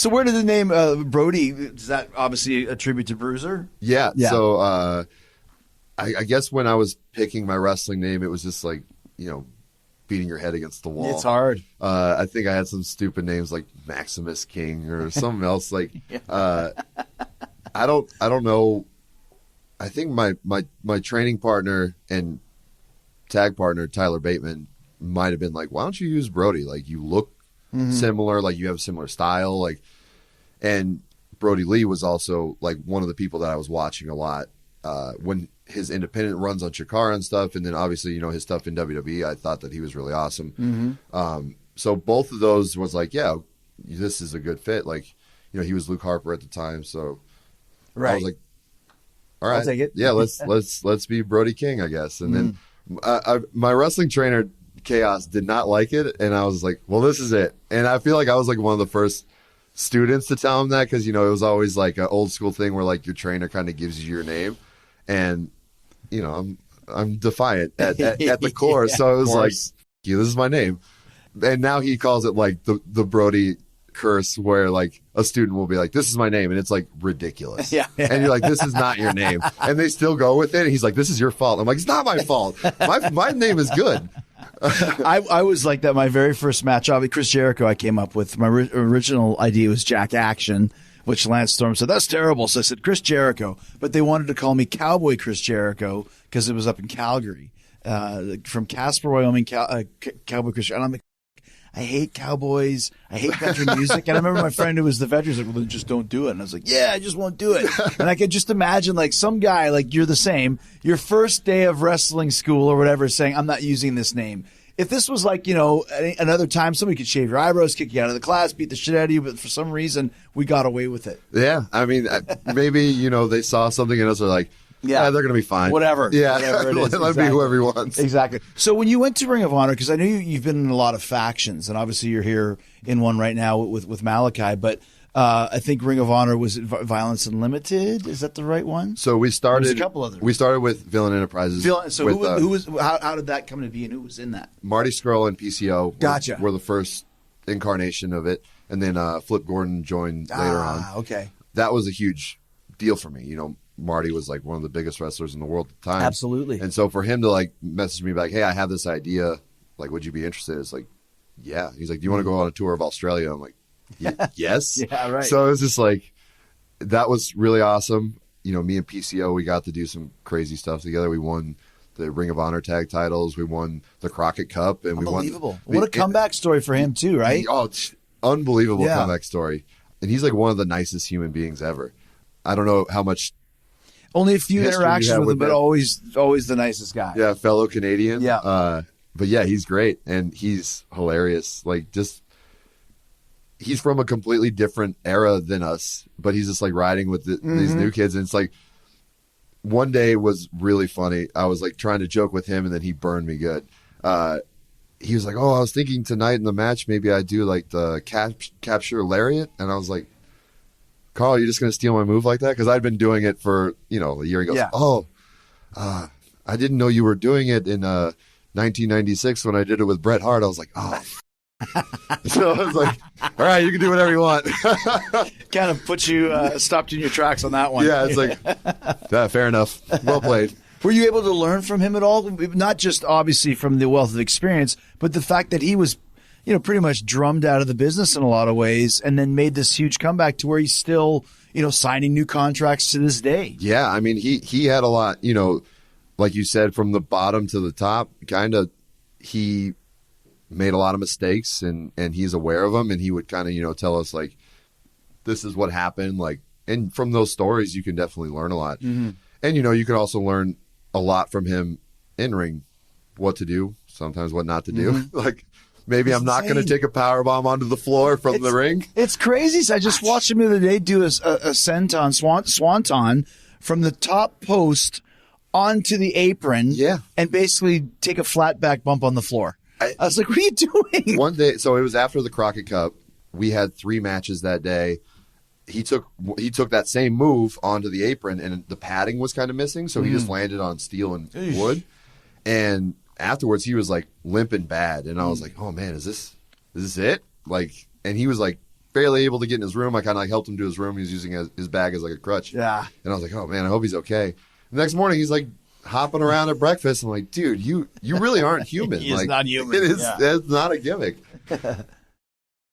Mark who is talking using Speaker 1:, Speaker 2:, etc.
Speaker 1: So where did the name Brody, does that obviously attribute to Bruiser?
Speaker 2: Yeah. So I guess when I was picking my wrestling name, it was just like, beating your head against the wall.
Speaker 1: It's hard.
Speaker 2: I think I had some stupid names like Maximus King or something else. Like, I don't know. I think my training partner and tag partner, Tyler Bateman, might have been like, why don't you use Brody? Like, you look similar, like you have a similar style. Like, and Brody Lee was also like one of the people that I was watching a lot when his independent runs on Chikara and stuff, and then obviously his stuff in WWE. I thought that he was really awesome. So both of those was like, yeah, this is a good fit. Like, he was Luke Harper at the time, so I was like, all right,
Speaker 1: I'll take it.
Speaker 2: Yeah, let's be Brody King, I guess. And then my wrestling trainer Chaos did not like it, and I was like, well, this is it. And I feel like I was like one of the first students to tell him that, because it was always like an old school thing where like your trainer kind of gives you your name, and I'm defiant at the core. So it was like, this is my name. And now he calls it like the Brody curse, where like a student will be like, this is my name, and it's like ridiculous. Yeah. And you're like, this is not your name. And they still go with it. And he's like, this is your fault. I'm like, it's not my fault. My name is good.
Speaker 1: I was like that. My very first match, obviously Chris Jericho, I came up with. My original idea was Jack Action, which Lance Storm said, that's terrible. So I said Chris Jericho, but they wanted to call me Cowboy Chris Jericho because it was up in Calgary. From Casper, Wyoming, Cowboy Chris. And I'm like, I hate cowboys. I hate veteran music. And I remember my friend who was the veteran was like, well, then just don't do it. And I was like, yeah, I just won't do it. And I could just imagine like some guy, like you're the same, your first day of wrestling school or whatever, saying, I'm not using this name. If this was like, another time, somebody could shave your eyebrows, kick you out of the class, beat the shit out of you, but for some reason, we got away with it.
Speaker 2: Yeah. I mean, maybe, they saw something in us, they're like, yeah, they're going to be fine.
Speaker 1: Whatever.
Speaker 2: Yeah.
Speaker 1: Whatever it is.
Speaker 2: Let be whoever he wants.
Speaker 1: Exactly. So when you went to Ring of Honor, because I know you've been in a lot of factions, and obviously you're here in one right now with Malakai, but I think Ring of Honor was Violence Unlimited. Is that the right one?
Speaker 2: So we started.
Speaker 1: There's a couple others.
Speaker 2: We started with Villain Enterprises.
Speaker 1: So who was? How did that come to be, and who was in that?
Speaker 2: Marty Scurll and PCO.
Speaker 1: Gotcha.
Speaker 2: Were the first incarnation of it, and then Flip Gordon joined later on.
Speaker 1: Okay.
Speaker 2: That was a huge deal for me. Marty was like one of the biggest wrestlers in the world at the time.
Speaker 1: Absolutely.
Speaker 2: And so for him to like message me back, hey, I have this idea. Like, would you be interested? It's like, yeah. He's like, do you want to go on a tour of Australia? I'm like, yes.
Speaker 1: Yeah, right.
Speaker 2: So it was just like, that was really awesome. Me and PCO, we got to do some crazy stuff together. We won the Ring of Honor tag titles. We won the Crockett Cup. And
Speaker 1: unbelievable. What a comeback story for him too, right?
Speaker 2: It's unbelievable comeback story. And he's like one of the nicest human beings ever. I don't know how much.
Speaker 1: Only a few interactions with him, but always the nicest guy.
Speaker 2: Yeah, fellow Canadian.
Speaker 1: Yeah.
Speaker 2: But yeah, he's great, and he's hilarious. Like, just he's from a completely different era than us, but he's just like riding with these new kids, and it's like one day was really funny. I was like trying to joke with him, and then he burned me good. He was like, "Oh, I was thinking tonight in the match, maybe I do like the capture lariat," and I was like, Carl, you're just going to steal my move like that? Because I'd been doing it for, a year. He goes, I didn't know you were doing it in 1996 when I did it with Bret Hart. I was like, oh. So I was like, all right, you can do whatever you want.
Speaker 1: Kind of put you, stopped you in your tracks on that one.
Speaker 2: Yeah, it's like, yeah, fair enough. Well played.
Speaker 1: Were you able to learn from him at all? Not just obviously from the wealth of experience, but the fact that he was pretty much drummed out of the business in a lot of ways, and then made this huge comeback to where he's still, signing new contracts to this day.
Speaker 2: Yeah, I mean, he had a lot, like you said, from the bottom to the top, kind of, he made a lot of mistakes, and he's aware of them, and he would kind of, tell us, like, this is what happened, like, and from those stories, you can definitely learn a lot. Mm-hmm. And, you can also learn a lot from him in ring, what to do, sometimes what not to do. Mm-hmm. Like, maybe I'm not going to take a power bomb onto the floor from the ring. It's
Speaker 1: crazy. So I just watched him the other day do a senton, swanton from the top post onto the apron.
Speaker 2: Yeah.
Speaker 1: And basically take a flat back bump on the floor. I was like, what are you doing?
Speaker 2: One day, so it was after the Crockett Cup. We had 3 matches that day. He took that same move onto the apron, and the padding was kind of missing, so he just landed on steel and wood. And afterwards, he was like limping bad, and I was like, "Oh man, is this it?" Like, and he was like barely able to get in his room. I kind of like helped him to his room. He was using his bag as like a crutch.
Speaker 1: Yeah.
Speaker 2: And I was like, oh man, I hope he's okay. The next morning, he's like hopping around at breakfast. I'm like, dude, you really aren't human.
Speaker 1: He is
Speaker 2: like,
Speaker 1: not human.
Speaker 2: It is.
Speaker 1: Yeah.
Speaker 2: It's not a gimmick.